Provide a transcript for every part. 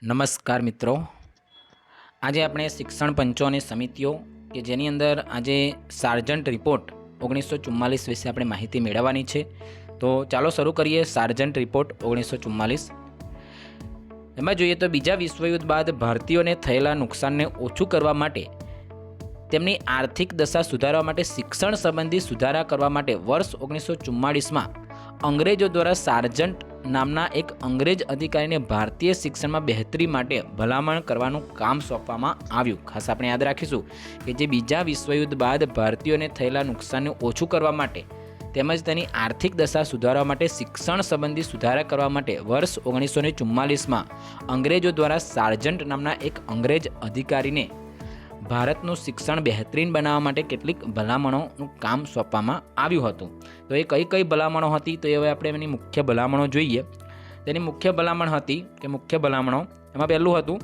નમસ્કાર મિત્રો, આજે આપણે શિક્ષણ પંચો અને સમિતિઓ કે જેની અંદર આજે સાર્જન્ટ રિપોર્ટ 1944 વિશે આપણે માહિતી મેળવવાની છે। તો ચાલો શરૂ કરીએ સાર્જન્ટ રિપોર્ટ 1944। એમાં જોઈએ તો બીજા વિશ્વયુદ્ધ બાદ ભારતીયોને થયેલા નુકસાનને ઓછું કરવા માટે તેમની આર્થિક દશા સુધારવા માટે શિક્ષણ સંબંધી સુધારા કરવા માટે વર્ષ 1944માં અંગ્રેજો દ્વારા સાર્જન્ટ નામના એક અંગ્રેજ અધિકારીને ભારતીય શિક્ષણમાં બહેતરી માટે ભલામણ કરવાનું કામ સોંપવામાં આવ્યું। ખાસ આપણે યાદ રાખીશું કે જે બીજા વિશ્વયુદ્ધ બાદ ભારતીયોને થયેલા નુકસાનને ઓછું કરવા માટે તેમજ તેની આર્થિક દશા સુધારવા માટે શિક્ષણ સંબંધી સુધારા કરવા માટે વર્ષ 1944માં અંગ્રેજો દ્વારા સાર્જન્ટ નામના એક અંગ્રેજ અધિકારીને ભારતનું શિક્ષણ બહેતરીન બનાવવા માટે કેટલીક ભલામણોનું કામ સોંપવામાં આવ્યું હતું। તો એ કઈ કઈ ભલામણો હતી તો હવે આપણે એની મુખ્ય ભલામણો જોઈએ। તેની મુખ્ય ભલામણ હતી કે મુખ્ય ભલામણો એમાં પહેલું હતું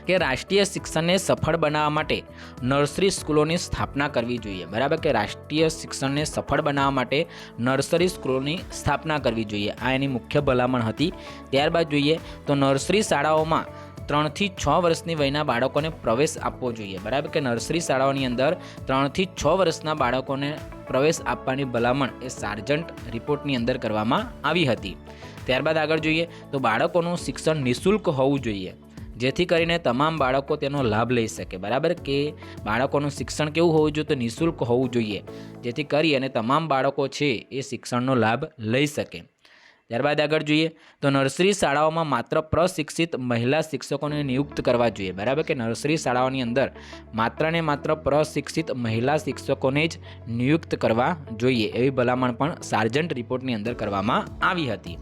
કે રાષ્ટ્રીય શિક્ષણને સફળ બનાવવા માટે નર્સરી સ્કૂલોની સ્થાપના કરવી જોઈએ। બરાબર, કે રાષ્ટ્રીય શિક્ષણને સફળ બનાવવા માટે નર્સરી સ્કૂલોની સ્થાપના કરવી જોઈએ, આ એની મુખ્ય ભલામણ હતી। ત્યારબાદ જોઈએ તો નર્સરી શાળાઓમાં 3 થી 6 વર્ષની વયના બાળકોને પ્રવેશ આપવો જોઈએ। બરાબર, કે નર્સરી શાળાઓની અંદર 3 થી 6 વર્ષના બાળકોને પ્રવેશ આપવાની ભલામણ એ સાર્જન્ટ રિપોર્ટની અંદર કરવામાં આવી હતી। ત્યારબાદ આગળ જોઈએ તો બાળકોનું શિક્ષણ નિઃશુલ્ક હોવું જોઈએ, જેથી કરીને તમામ બાળકો તેનો લાભ લઈ શકે। બરાબર, કે બાળકોનું શિક્ષણ કેવું હોવું જોઈએ તો નિઃશુલ્ક હોવું જોઈએ, જેથી કરી અને તમામ બાળકો છે એ શિક્ષણનો લાભ લઈ શકે। ત્યારબાદ આગળ જોઈએ તો નર્સરી શાળાઓમાં માત્ર પ્રશિક્ષિત મહિલા શિક્ષકોને નિયુક્ત કરવા જોઈએ। બરાબર, કે નર્સરી શાળાઓની અંદર માત્ર ને માત્ર પ્રશિક્ષિત મહિલા શિક્ષકોને જ નિયુક્ત કરવા જોઈએ, એવી ભલામણ પણ સાર્જન્ટ રિપોર્ટની અંદર કરવામાં આવી હતી।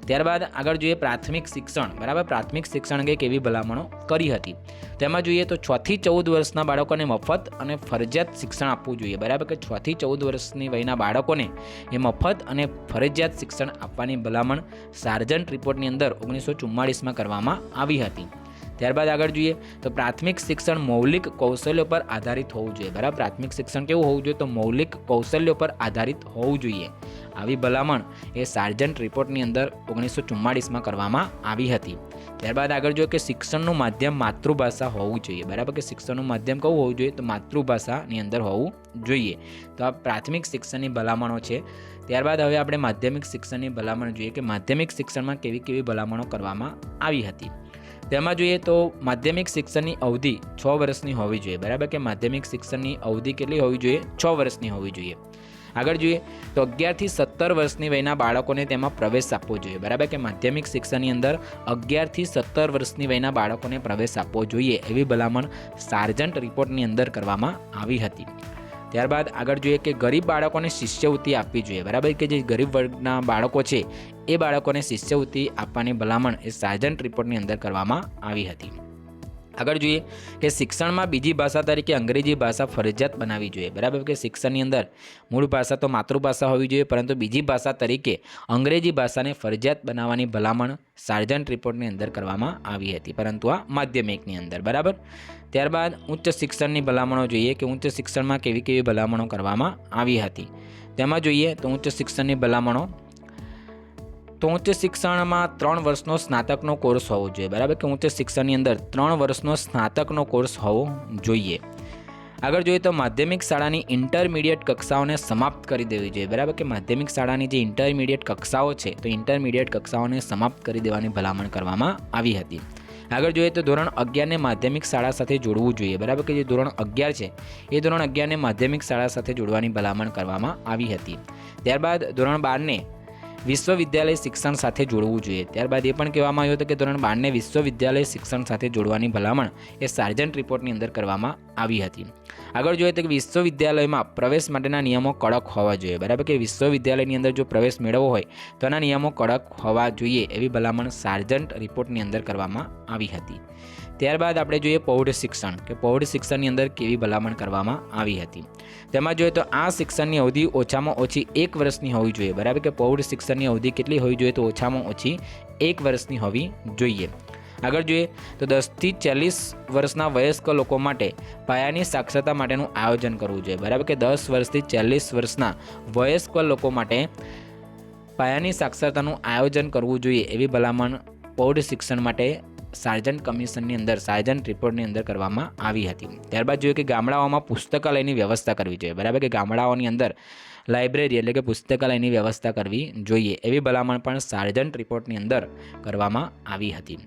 ત્યારબાદ આગળ જોઈએ પ્રાથમિક શિક્ષણ। બરાબર, પ્રાથમિક શિક્ષણ અંગે કેવી ભલામણો કરી હતી તેમાં જોઈએ તો 6 થી 14 વર્ષના બાળકોને મફત અને ફરજિયાત શિક્ષણ આપવું જોઈએ। બરાબર, કે 6 થી 14 વર્ષની વયના બાળકોને એ મફત અને ફરજિયાત શિક્ષણ આપવાની ભલામણ સાર્જન્ટ રિપોર્ટની અંદર 1944માં કરવામાં આવી હતી। ત્યારબાદ આગળ જોઈએ તો પ્રાથમિક શિક્ષણ મૌલિક કૌશલ્યો પર આધારિત હોવું જોઈએ। બરાબર, પ્રાથમિક શિક્ષણ કેવું હોવું જોઈએ તો મૌલિક કૌશલ્યો પર આધારિત હોવું જોઈએ, આવી ભલામણ એ સાર્જન્ટ રિપોર્ટની અંદર 1944માં કરવામાં આવી હતી। ત્યારબાદ આગળ જોઈએ કે શિક્ષણનું માધ્યમ માતૃભાષા હોવું જોઈએ। બરાબર, કે શિક્ષણનું માધ્યમ કયું હોવું જોઈએ તો માતૃભાષાની અંદર હોવું જોઈએ। તો આ પ્રાથમિક શિક્ષણની ભલામણો છે। ત્યારબાદ હવે આપણે માધ્યમિક શિક્ષણની ભલામણ જોઈએ કે માધ્યમિક શિક્ષણમાં કેવી કેવી ભલામણો કરવામાં આવી હતી તેમાં જોઈએ તો માધ્યમિક શિક્ષણની અવધિ 6 વર્ષની હોવી જોઈએ। બરાબર, કે માધ્યમિક શિક્ષણની અવધિ કેટલી હોવી જોઈએ 6 વર્ષની હોવી જોઈએ। આગળ જોઈએ તો 11 થી 17 વર્ષની વયના બાળકોને તેમાં પ્રવેશ આપવો જોઈએ। બરાબર, કે માધ્યમિક શિક્ષણની અંદર 11 થી 17 વર્ષની વયના બાળકોને પ્રવેશ આપવો જોઈએ, એવી ભલામણ સાર્જન્ટ રિપોર્ટની અંદર કરવામાં આવી હતી। ત્યારબાદ આગળ જોઈએ કે ગરીબ બાળકોને શિષ્યવૃત્તિ આપવી જોઈએ। બરાબર, કે જે ગરીબ વર્ગના બાળકો છે એ બાળકોને શિષ્યવૃત્તિ આપવાની ભલામણ એ સાર્જન્ટ રિપોર્ટની અંદર કરવામાં આવી હતી। આગળ જોઈએ કે શિક્ષણમાં બીજી ભાષા તરીકે અંગ્રેજી ભાષા ફરજિયાત બનાવવી જોઈએ। બરાબર, કે શિક્ષણની અંદર મૂળ ભાષા તો માતૃભાષા હોવી જોઈએ, પરંતુ બીજી ભાષા તરીકે અંગ્રેજી ભાષાને ફરજિયાત બનાવવાની ભલામણ સાર્જન્ટ રિપોર્ટની અંદર કરવામાં આવી હતી, પરંતુ આ માધ્યમિકની અંદર। બરાબર, ત્યારબાદ ઉચ્ચ શિક્ષણની ભલામણો જોઈએ કે ઉચ્ચ શિક્ષણમાં કેવી કેવી ભલામણો કરવામાં આવી હતી તેમાં જોઈએ તો ઉચ્ચ શિક્ષણની ભલામણો તો ઉચ્ચ શિક્ષણમાં 3 વર્ષનો સ્નાતકનો કોર્સ હોવો જોઈએ। બરાબર, કે ઉચ્ચ શિક્ષણની અંદર 3 વર્ષનો સ્નાતકનો કોર્સ હોવો જોઈએ। આગળ જોઈએ તો માધ્યમિક શાળાની ઇન્ટરમીડિયેટ કક્ષાઓને સમાપ્ત કરી દેવી જોઈએ। બરાબર, કે માધ્યમિક શાળાની જે ઇન્ટરમીડિયેટ કક્ષાઓ છે તો ઇન્ટરમીડિયેટ કક્ષાઓને સમાપ્ત કરી દેવાની ભલામણ કરવામાં આવી હતી। આગળ જોઈએ તો ધોરણ 11ને માધ્યમિક શાળા સાથે જોડવું જોઈએ। બરાબર, કે જે ધોરણ 11 છે એ ધોરણ 11ને માધ્યમિક શાળા સાથે જોડવાની ભલામણ કરવામાં આવી હતી। ત્યારબાદ ધોરણ 12ને વિશ્વવિદ્યાલય શિક્ષણ સાથે જોડવું જોઈએ। ત્યારબાદ એ પણ કહેવામાં આવ્યું હતું કે ધોરણ 12ને વિશ્વવિદ્યાલય શિક્ષણ સાથે જોડવાની ભલામણ એ સાર્જન્ટ રિપોર્ટની અંદર કરવામાં આવી હતી। આગળ જોઈએ તો કે વિશ્વવિદ્યાલયમાં પ્રવેશ માટેના નિયમો કડક હોવા જોઈએ। બરાબર, કે વિશ્વવિદ્યાલયની અંદર જો પ્રવેશ મેળવવો હોય તો એના નિયમો કડક હોવા જોઈએ, એવી ભલામણ સાર્જન્ટ રિપોર્ટની અંદર કરવામાં આવી હતી। ત્યારબાદ આપણે જોઈએ પ્રૌઢ શિક્ષણ કે પ્રૌઢ શિક્ષણની અંદર કેવી ભલામણ કરવામાં આવી હતી તેમાં જોઈએ તો આ શિક્ષણની અવધિ ઓછામાં ઓછી 1 વર્ષની હોવી જોઈએ। બરાબર, કે પ્રૌઢ શિક્ષણની અવધિ કેટલી હોવી જોઈએ તો ઓછામાં ઓછી 1 વર્ષની હોવી જોઈએ। આગળ જોઈએ તો 10 થી 40 વર્ષના વયસ્ક લોકો માટે પાયાની સાક્ષરતા માટેનું આયોજન કરવું જોઈએ। બરાબર, કે 10 વર્ષથી 40 વર્ષના વયસ્ક લોકો માટે પાયાની સાક્ષરતાનું આયોજન કરવું જોઈએ, એવી ભલામણ પ્રૌઢ શિક્ષણ માટે સાર્જન્ટ કમિશનની અંદર સાર્જન્ટ રિપોર્ટની અંદર કરવામાં આવી હતી. ત્યારબાદ જોઈએ કે ગામડાઓમાં પુસ્તકાલયની વ્યવસ્થા કરવી જોઈએ. બરાબર, કે ગામડાઓની અંદર લાઇબ્રેરી એટલે કે પુસ્તકાલયની વ્યવસ્થા કરવી જોઈએ એવી ભલામણ પણ સાર્જન્ટ રિપોર્ટની અંદર કરવામાં આવી હતી.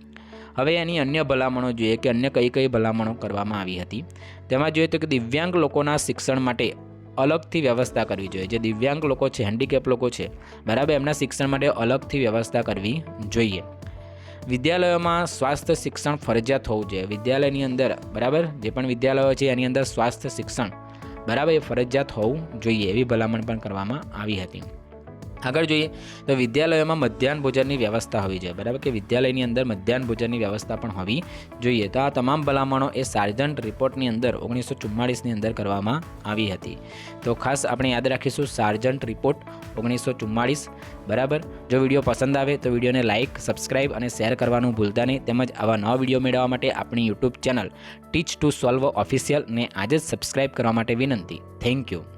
હવે એની અન્ય ભલામણો જોઈએ કે અન્ય કઈ કઈ ભલામણો કરવામાં આવી હતી. તેમાં જોઈએ તો કે દિવ્યાંગ લોકોના શિક્ષણ માટે અલગથી વ્યવસ્થા કરવી જોઈએ. જે દિવ્યાંગ લોકો છે, હેન્ડીકેપ લોકો છે, બરાબર, એમના શિક્ષણ માટે અલગથી વ્યવસ્થા કરવી જોઈએ. વિદ્યાલયોમાં સ્વાસ્થ્ય શિક્ષણ ફરજિયાત હોવું જોઈએ. વિદ્યાલયની અંદર, બરાબર, જે પણ વિદ્યાલયો છે એની અંદર સ્વાસ્થ્ય શિક્ષણ, બરાબર, એ ફરજિયાત હોવું જોઈએ એવી ભલામણ પણ કરવામાં આવી હતી. આગળ જોઈએ તો વિદ્યાલયોમાં મધ્યાહન ભોજનની વ્યવસ્થા હોવી જોઈએ. બરાબર, કે વિદ્યાલયની અંદર મધ્યાહન ભોજનની વ્યવસ્થા પણ હોવી જોઈએ. તો આ તમામ ભલામણો એ સાર્જન્ટ રિપોર્ટની અંદર 1944ની અંદર કરવામાં આવી હતી. તો ખાસ આપણે યાદ રાખીશું સાર્જન્ટ રિપોર્ટ 1944. બરાબર, જો વિડીયો પસંદ આવે તો વિડીયોને લાઇક, સબસ્ક્રાઇબ અને શેર કરવાનું ભૂલતા નહીં. તેમજ આવા નવા વિડીયો મેળવવા માટે આપણી YouTube channel teach to solve official ને આજે જ સબસ્ક્રાઇબ કરવા માટે વિનંતી. Thank you.